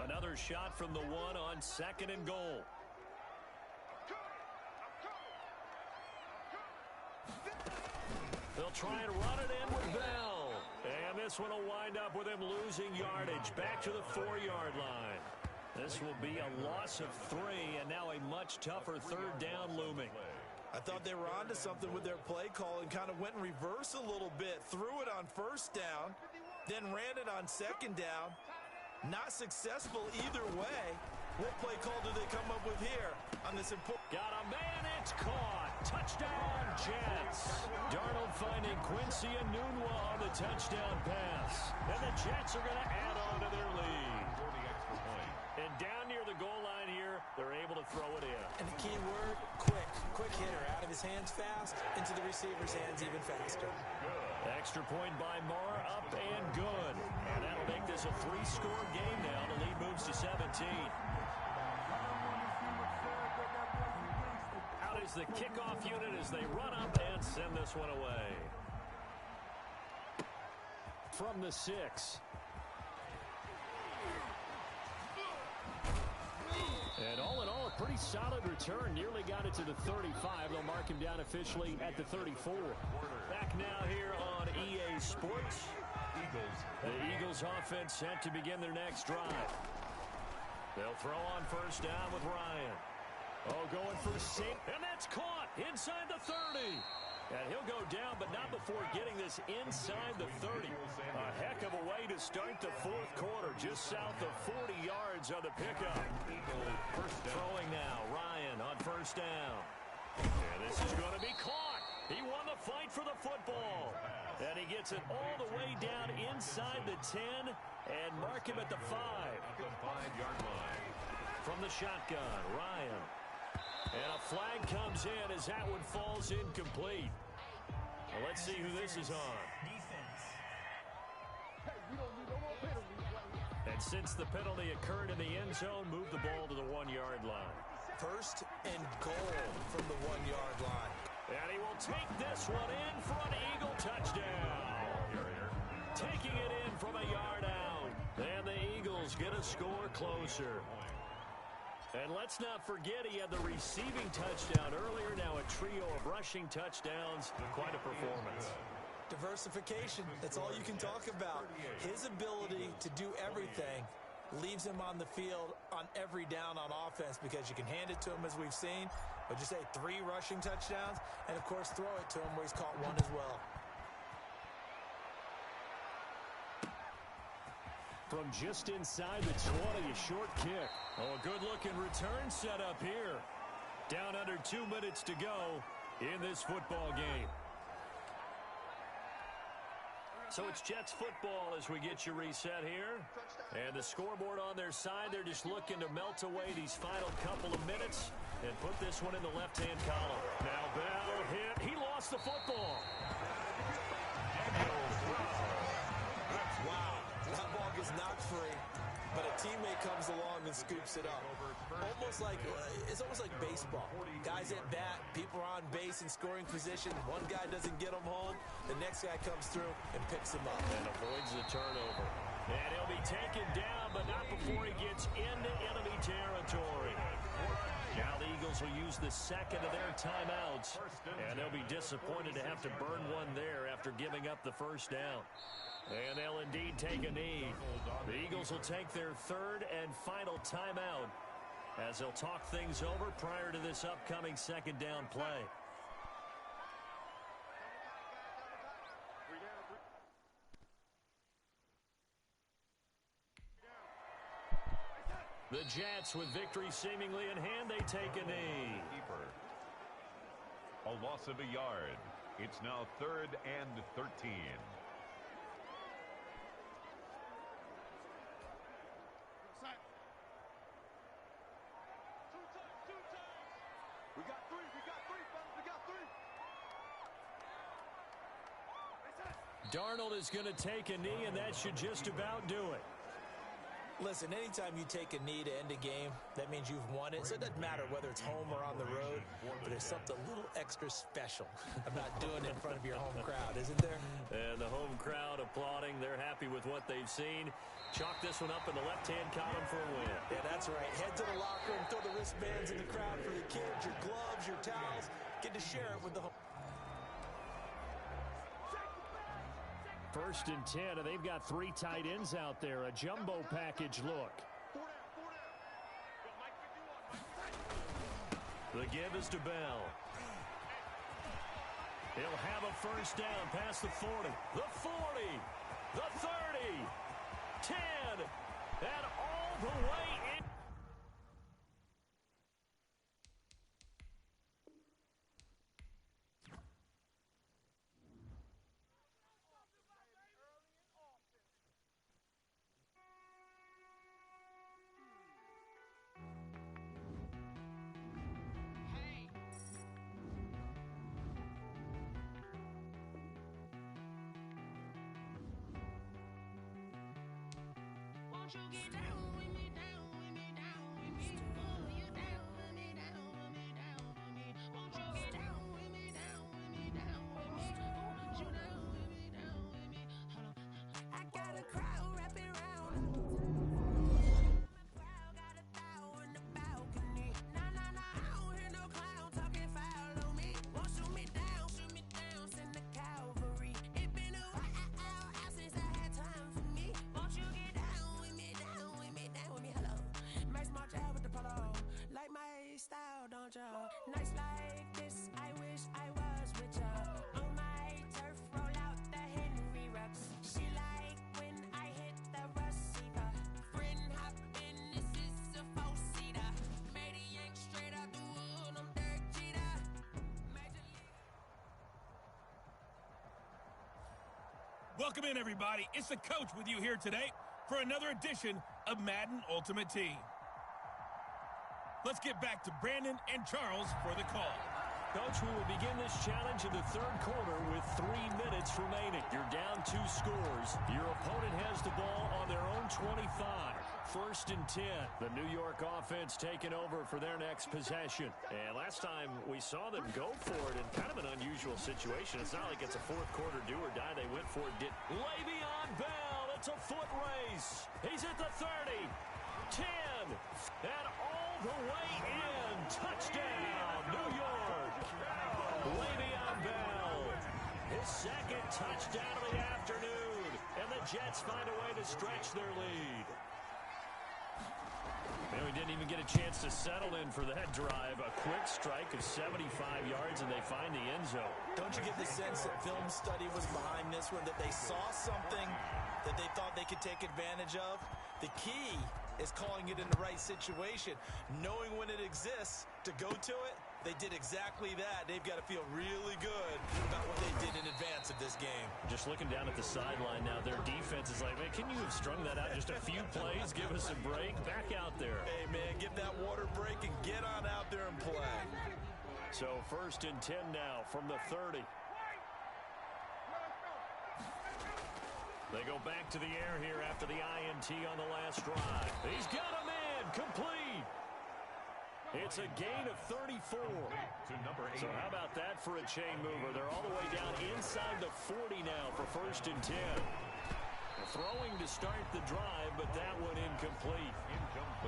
Another another shot from the one on 2nd and goal. They'll try and run it in with Bell. And this one will wind up with him losing yardage back to the 4-yard line. This will be a loss of 3, and now a much tougher 3rd down looming. I thought they were onto something with their play call and kind of went in reverse a little bit. Threw it on 1st down, then ran it on 2nd down. Not successful either way. What play call do they come up with here on this important? Got a man, it's caught. Touchdown, Jets. Darnold finding Quincy Enunwa on the touchdown pass. And the Jets are going to add on to their lead. And down near the goal line here, they're able to throw it in. And the key word, quick. Quick hitter. Out of his hands fast, into the receiver's hands even faster. Extra point by Marr, up and good. And that'll make this a 3-score game now. The lead moves to 17. Out is the kickoff unit as they run up and send this one away. From the 6. And all in all, a pretty solid return. Nearly got it to the 35. They'll mark him down officially at the 34. Back now here on EA Sports. The Eagles offense set to begin their next drive. They'll throw on 1st down with Ryan. Oh, going for safe. And that's caught inside the 30. And he'll go down, but not before getting this inside the 30. A heck of a way to start the 4th quarter, just south of 40 yards on the pickup. Throwing now, Ryan on 1st down. And this is going to be caught. He won the fight for the football. And he gets it all the way down inside the 10 and mark him at the 5. Five-yard line. From the shotgun, Ryan. And a flag comes in as that one falls incomplete. Well, let's see who this is on. And since the penalty occurred in the end zone, move the ball to the 1-yard line. 1st and goal from the 1-yard line. And he will take this one in for an Eagle touchdown. Taking it in from a yard out. And the Eagles get a score closer. And let's not forget he had the receiving touchdown earlier. Now a trio of rushing touchdowns. Quite a performance. Diversification. That's all you can talk about. His ability to do everything leaves him on the field on every down on offense because you can hand it to him as we've seen. But you say 3 rushing touchdowns and, of course, throw it to him where he's caught 1 as well. From just inside the 20, a short kick. Oh, a good-looking return set up here. Down under 2 minutes to go in this football game. So it's Jets football as we get you reset here. And the scoreboard on their side, they're just looking to melt away these final couple of minutes and put this one in the left-hand column. Now Bell hit. He lost the football. Wow. That ball gets knocked free, but a teammate comes along and scoops it up. It's almost like baseball. Guys at bat, people are on base in scoring position. One guy doesn't get them home. The next guy comes through and picks him up. And avoids the turnover. And he'll be taken down, but not before he gets into enemy territory. Now the Eagles will use the 2nd of their timeouts, and they'll be disappointed to have to burn one there after giving up the 1st down. And they'll indeed take a knee. The Eagles will take their 3rd and final timeout as they'll talk things over prior to this upcoming 2nd down play. The Jets, with victory seemingly in hand, they take a knee. A loss of a yard. It's now 3rd and 13. Darnold is going to take a knee, and that should just about do it. Listen, anytime you take a knee to end a game, that means you've won it. So it doesn't matter whether it's home or on the road. But there's something a little extra special about doing it in front of your home crowd, isn't there? And the home crowd applauding. They're happy with what they've seen. Chalk this one up in the left-hand column for a win. Yeah, that's right. Head to the locker room, throw the wristbands in the crowd for the kids, your gloves, your towels. Get to share it with the home. 1st and 10, and they've got 3 tight ends out there. A jumbo package look. The give is to Bell. He'll have a first down past the 40. The 40. The 30. 10. And all the way in. Won't you get down with me, down with me, down with me? Oh, you down with me, down with me, down with me. Won't you get down with me, down with me, down with me? Oh, you down with me, down with me. Hold on. I got a crowd wrapping around. My crowd got a thou in the balcony. Nah, nah, nah, I don't hear no clown talking foul on me. Won't shoot me down, send the cavalry. It been a while since I had time for me. Won't you get down with me, down with me, down with me? Hello. Max March out with the polo. Like my style, don't ya? Nights like this, I wish I was with ya. On my turf, roll out the Henry Rux. She like when I hit the receiver. Friend hop in, this is a four-seater. Made a yank straight out the wood, I'm Derek Jeter. Major League. Welcome in, everybody. It's the coach with you here today for another edition of Madden Ultimate Team. Let's get back to Brandon and Charles for the call. Coach, we will begin this challenge in the 3rd quarter with 3 minutes remaining. You're down 2 scores. Your opponent has the ball on their own 25. 1st and 10. The New York offense taking over for their next possession. And last time we saw them go for it in kind of an unusual situation. It's not like it's a 4th quarter do or die. They went for it. Le'Veon Bell. It's a foot race. He's at the 30. 10. And all the way in. Touchdown, New York. Le'Veon Bell. His 2nd touchdown of the afternoon. And the Jets find a way to stretch their lead. And we didn't even get a chance to settle in for that drive. A quick strike of 75 yards, and they find the end zone. Don't you get the sense that film study was behind this one, that they saw something that they thought they could take advantage of? The key is calling it in the right situation, knowing when it exists to go to it. They did exactly that. They've got to feel really good about what they did in advance of this game. Just looking down at the sideline now, their defense is like, man, can you have strung that out just a few plays? Give us a break. Back out there. Hey, man, get that water break and get on out there and play. So 1st and 10 now from the 30. They go back to the air here after the INT on the last drive. He's got a man, complete. It's a gain of 34. So how about that for a chain mover? They're all the way down inside the 40 now for 1st and 10. Throwing to start the drive, but that one incomplete.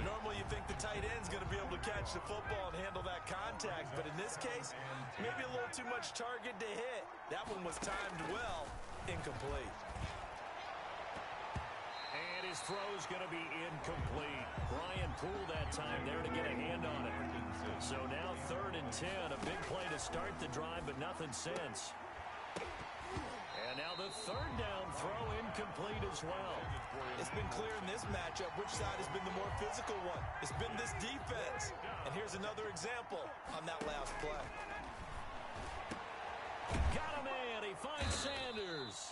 Normally you think the tight end's going to be able to catch the football and handle that contact, but in this case, maybe a little too much target to hit. That one was timed well, incomplete. And his throw's going to be incomplete. Brian Poole that time there to get a hand on it. So now 3rd and 10, a big play to start the drive, but nothing since. And now the 3rd down throw incomplete as well. It's been clear in this matchup which side has been the more physical one. It's been this defense. And here's another example on that last play. Got a man. He finds Sanders.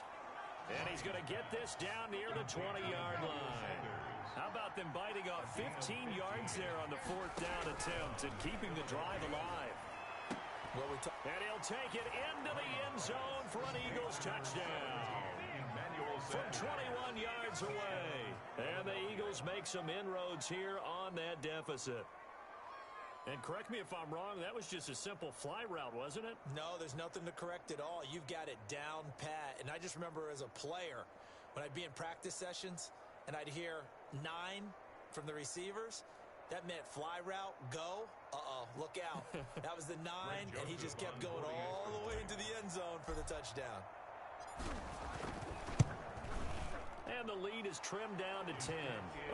And he's going to get this down near the 20-yard line. How about them biting off 15 yards there on the 4th down attempt and keeping the drive alive? And he'll take it into the end zone for an Eagles touchdown. From 21 yards away. And the Eagles make some inroads here on that deficit. And correct me if I'm wrong, that was just a simple fly route, wasn't it? No, there's nothing to correct at all. You've got it down pat. And I just remember as a player, when I'd be in practice sessions and I'd hear 9 from the receivers, that meant fly route, go. Uh-oh, look out. That was the 9, and he just kept going all the way into the end zone for the touchdown. And the lead is trimmed down to 10.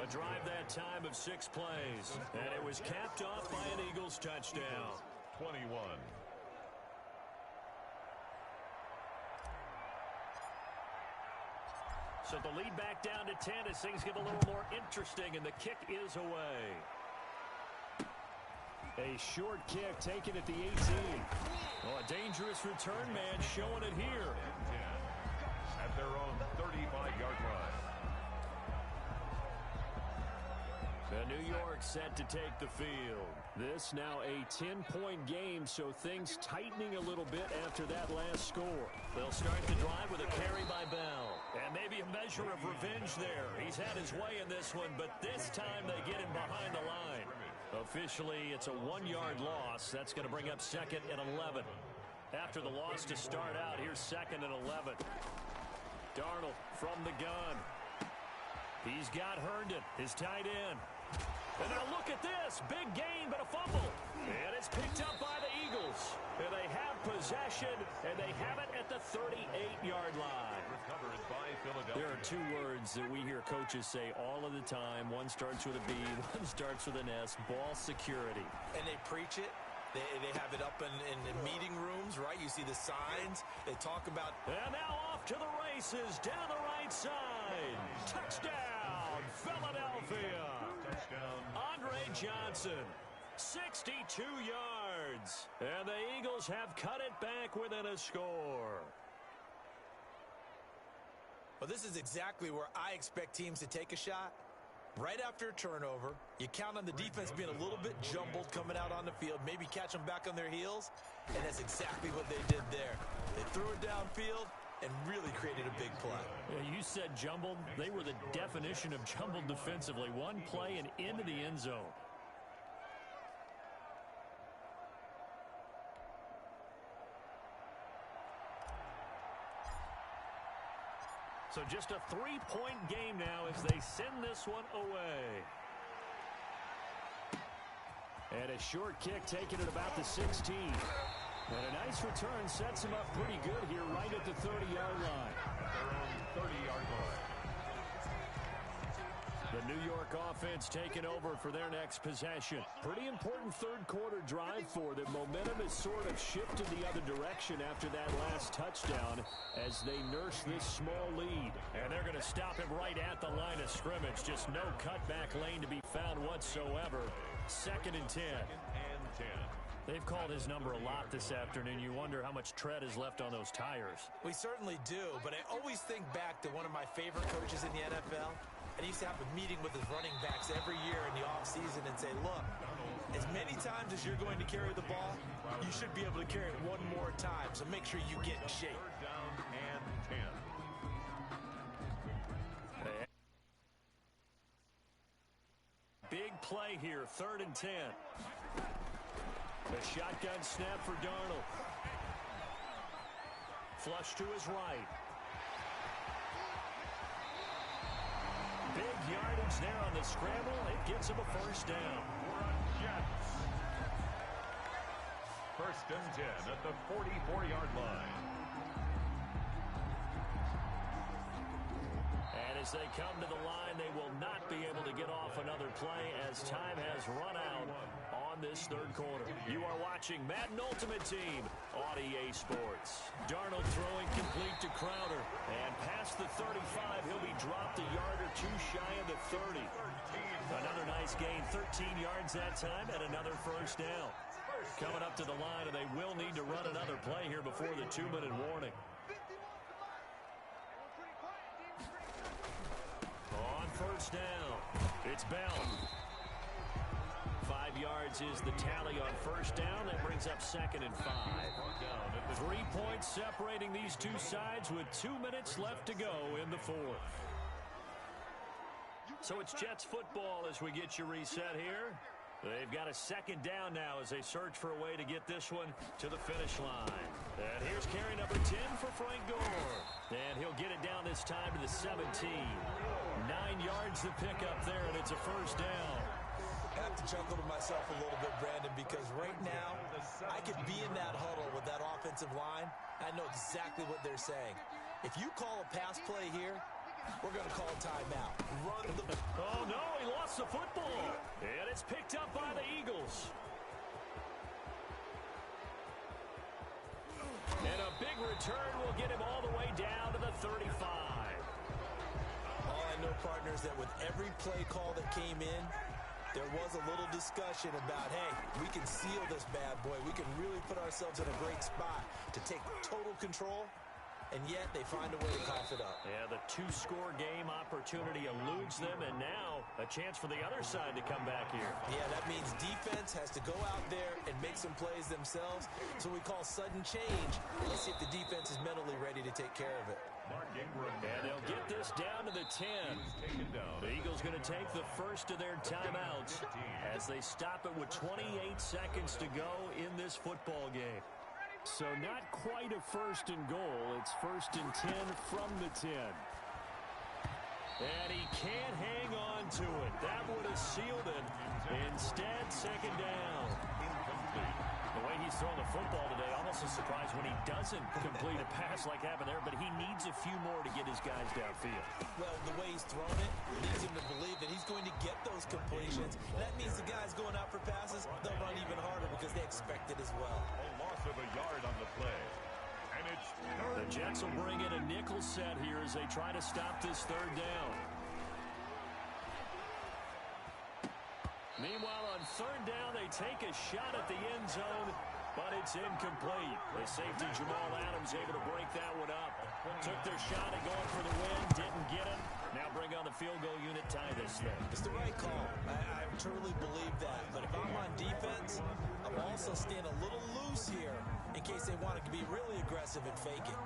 A drive that time of 6 plays. And it was capped off by an Eagles touchdown. 21. So the lead back down to 10 as things get a little more interesting, and the kick is away. A short kick taken at the 18. Oh, a dangerous return man showing it here. At their own 35-yard line. The New York set to take the field. This now a 10-point game, so things tightening a little bit after that last score. They'll start the drive with a carry by Bell. And maybe a measure of revenge there. He's had his way in this one, but this time they get him behind the line. Officially, it's a 1-yard loss. That's going to bring up 2nd and 11. After the loss to start out, here's 2nd and 11. Darnold from the gun. He's got Herndon, his tight end. And now look at this. Big gain, but a fumble. And it's picked up by the Eagles. And they have possession, and they have it at the 38-yard line. Recovered by Philadelphia. There are 2 words that we hear coaches say all of the time. One starts with a B, one starts with an S. Ball security. And they preach it. They have it up in meeting rooms, right? You see the signs. They talk about... And now off to the races down the right side. Touchdown, Philadelphia. Touchdown. Andre Johnson, 62 yards. And the Eagles have cut it back within a score. Well, this is exactly where I expect teams to take a shot. Right after a turnover, you count on the defense being a little bit jumbled coming out on the field, maybe catch them back on their heels, and that's exactly what they did there. They threw it downfield and really created a big play. Yeah, you said jumbled. They were the definition of jumbled defensively. One play and into the end zone. So just a 3-point game now as they send this one away. And a short kick taken at about the 16. And a nice return sets him up pretty good here right at the 30-yard line. Their own 30-yard line. The New York offense taking over for their next possession. Pretty important third-quarter drive for them. Momentum has sort of shifted the other direction after that last touchdown as they nurse this small lead. And they're going to stop him right at the line of scrimmage. Just no cutback lane to be found whatsoever. 2nd and 10. And 10. They've called his number a lot this afternoon. You wonder how much tread is left on those tires. We certainly do, but I always think back to one of my favorite coaches in the NFL. And he used to have a meeting with his running backs every year in the offseason and say, look, as many times as you're going to carry the ball, you should be able to carry it one more time. So make sure you get in shape. 3rd down and 10. Big play here, 3rd and 10. The shotgun snap for Darnold. Flush to his right. Big yardage there on the scramble. It gets him a 1st down. Jets. 1st and 10 at the 44-yard line. And as they come to the line, they will not be able to get off another play as time has run out on this 3rd quarter. You are watching Madden Ultimate Team on EA Sports. Darnold throwing complete to Crowder. And past the 35, he'll be dropped a yard or 2 shy of the 30. Another nice gain, 13 yards that time, and another 1st down. Coming up to the line, and they will need to run another play here before the 2-minute warning. On 1st down, it's Bell. 5 yards is the tally on 1st down. That brings up 2nd and 5. 3 points separating these two sides with 2 minutes left to go in the 4th. So it's Jets football as we get you reset here. They've got a second down now as they search for a way to get this one to the finish line. And here's carry number 10 for Frank Gore. And he'll get it down this time to the 17. 9 yards to pick up there, and it's a first down. I have to chuckle to myself a little bit, Brandon, because right now I could be in that huddle with that offensive line. I know exactly what they're saying. If you call a pass play here, we're going to call a timeout. Run the... Oh, no, he lost the football. And it's picked up by the Eagles. And a big return will get him all the way down to the 35. All I know, partners, that with every play call that came in, there was a little discussion about, hey, we can seal this bad boy. We can really put ourselves in a great spot to take total control, and yet they find a way to cough it up. Yeah, the 2-score game opportunity eludes them, and now a chance for the other side to come back here. Yeah, that means defense has to go out there and make some plays themselves. So we call sudden change. Let's see if the defense is mentally ready to take care of it. And they'll get this down to the 10. The Eagles going to take the first of their timeouts as they stop it with 28 seconds to go in this football game. So not quite a first and goal. It's first and 10 from the 10. And he can't hang on to it. That would have sealed it. Instead, second down. The way he's throwing the football today, almost a surprise when he doesn't complete a pass like happened there, but he needs a few more to get his guys downfield. Well, the way he's thrown it leads him to believe that he's going to get those completions. That means the guys going out for passes, they'll run even harder because they expect it as well. A loss of a yard on the play. And it's The Jets will bring in a nickel set here as they try to stop this third down. Meanwhile, on third down, they take a shot at the end zone, but it's incomplete. The safety, Jamal Adams, able to break that one up. Took their shot at going for the win, didn't get it. Now bring on the field goal unit, tie this thing. It's the right call. I truly believe that. But if I'm on defense, I'm also staying a little loose here in case they want to be really aggressive and fake it.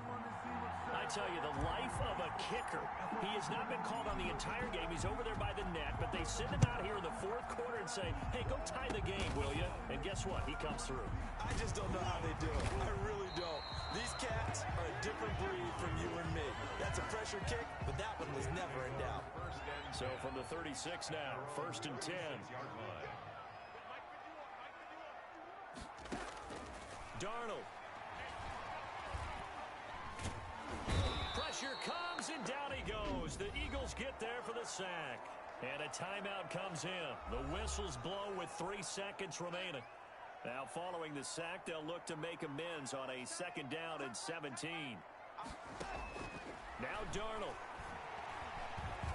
I tell you, the life of a kicker. He has not been called on the entire game. He's over there by the net, but they send him out here in the fourth quarter and say, hey, go tie the game, will you? And guess what? He comes through. I just don't know how they do it. I really don't. These cats are a different breed from you and me. That's a pressure kick, but that one was never in doubt. So from the 36 now, first and 10. Darnold. Pressure comes, and down he goes. The Eagles get there for the sack. And a timeout comes in. The whistles blow with 3 seconds remaining. Now following the sack, they'll look to make amends on a second down and 17. Now Darnold.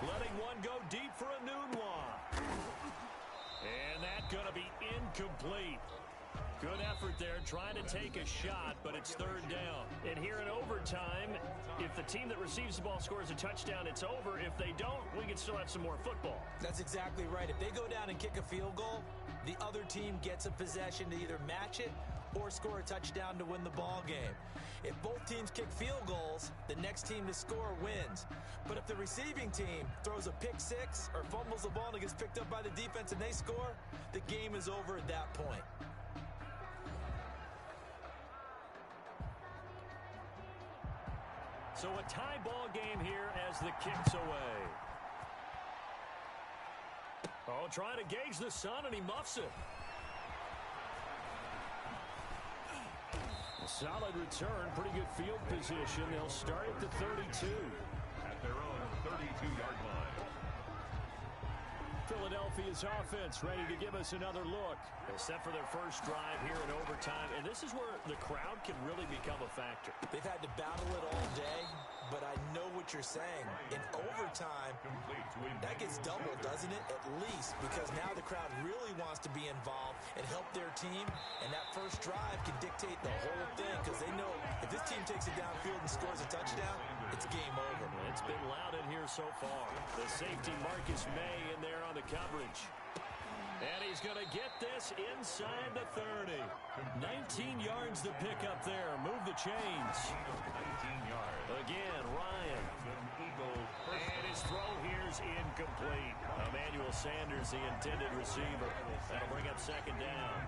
Letting one go deep for a Nunwa. And that's going to be incomplete. Good effort there, trying to take a shot, but it's third down. And here in overtime, if the team that receives the ball scores a touchdown, it's over. If they don't, we can still have some more football. That's exactly right. If they go down and kick a field goal, the other team gets a possession to either match it or score a touchdown to win the ball game. If both teams kick field goals, the next team to score wins. But if the receiving team throws a pick six or fumbles the ball and it gets picked up by the defense and they score, the game is over at that point. So a tie ball game here as the kick's away. Oh, trying to gauge the sun, and he muffs it. A solid return, pretty good field position. They'll start at the 32. At their own 32-yard line. Philadelphia's offense ready to give us another look. They're set for their first drive here in overtime, and this is where the crowd can really become a factor. They've had to battle it all day, but I know what you're saying. In overtime, that gets doubled, doesn't it? At least, because now the crowd really wants to be involved and help their team, and that first drive can dictate the whole thing, because they know if this team takes it downfield and scores a touchdown, it's game over. It's been loud in here so far. The safety Marcus May in there on the coverage. And he's going to get this inside the 30. 19 yards to pick up there. Move the chains. 19 yards. Again, Ryan. And his throw here's incomplete. Emmanuel Sanders, the intended receiver. That'll bring up second down.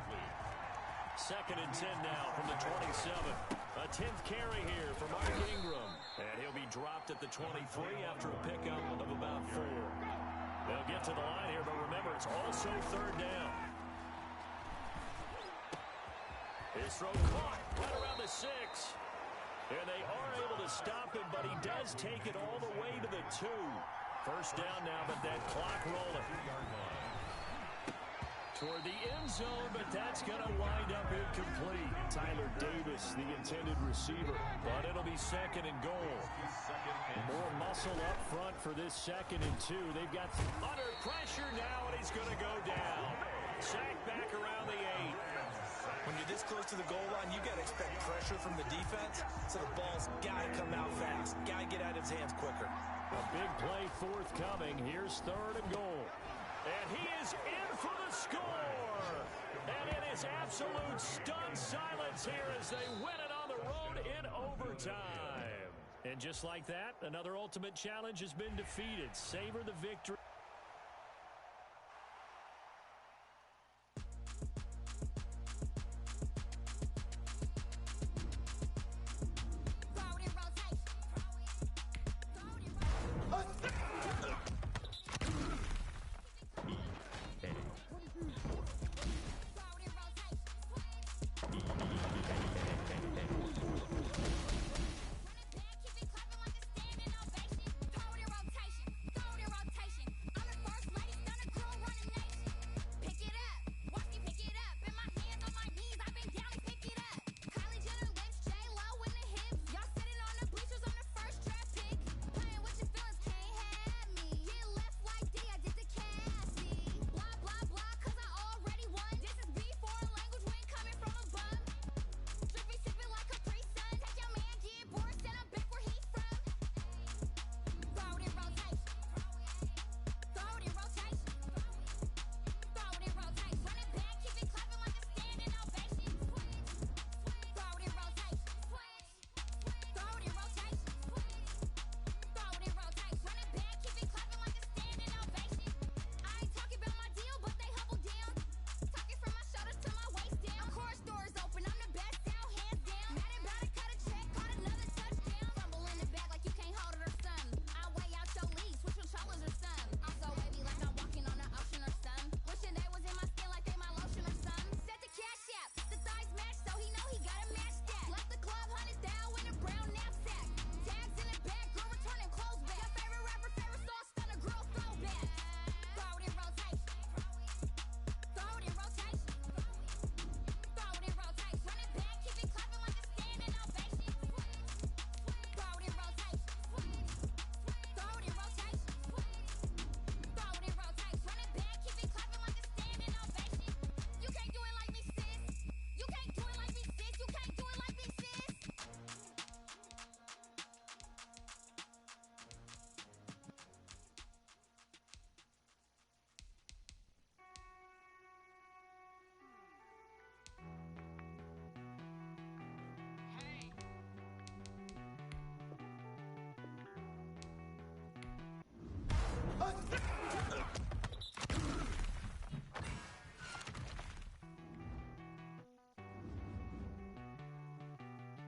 Second and 10 now from the 27. A 10th carry here for Mark Ingram. And he'll be dropped at the 23 after a pickup of about 4. They'll get to the line here, but remember, it's also third down. His throw caught right around the 6. And they are able to stop him, but he does take it all the way to the 2. First down now, but that clock rolling. Toward the end zone, but that's going to wind up incomplete. Tyler Davis, the intended receiver, but it'll be second and goal. More muscle up front for this second and 2. They've got under pressure now, and he's going to go down. Sacked back around the 8. When you're this close to the goal line, you got to expect pressure from the defense, so the ball's got to come out fast. Got to get out of his hands quicker. A big play forthcoming. Here's third and goal. And he is in for the score. And it is absolute stunned silence here as they win it on the road in overtime. And just like that, another ultimate challenge has been defeated. Savor the victory.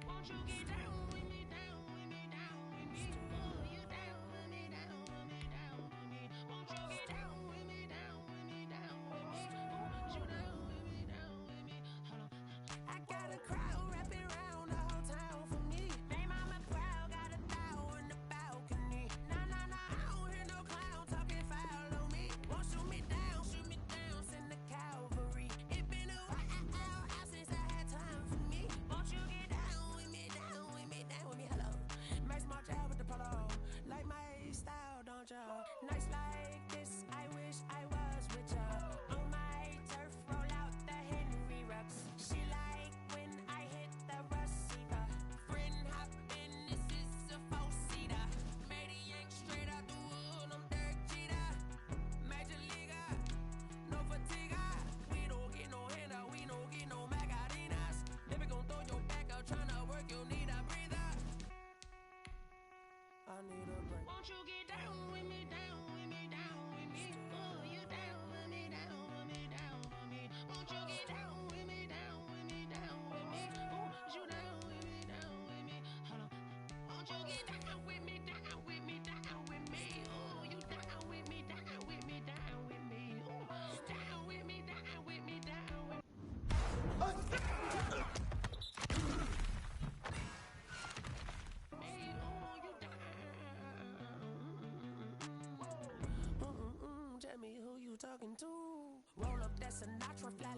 Won't you get down with me, down with me, down with me? Oh, you down with me, down with me, down with me. Won't you get down with me, down with me, down with me? Oh, you down with me, down with me. Hold on. I got a crowd wrapping around the whole town for me. They mama proud, got a thou in the balcony. Nah, nah, nah, I don't hear no clown talking foul on me. Won't shoot me down, send the cavalry. It been a while since I had time for me. Won't you get down with me, down with me, talking to. Roll up that Sinatra, fly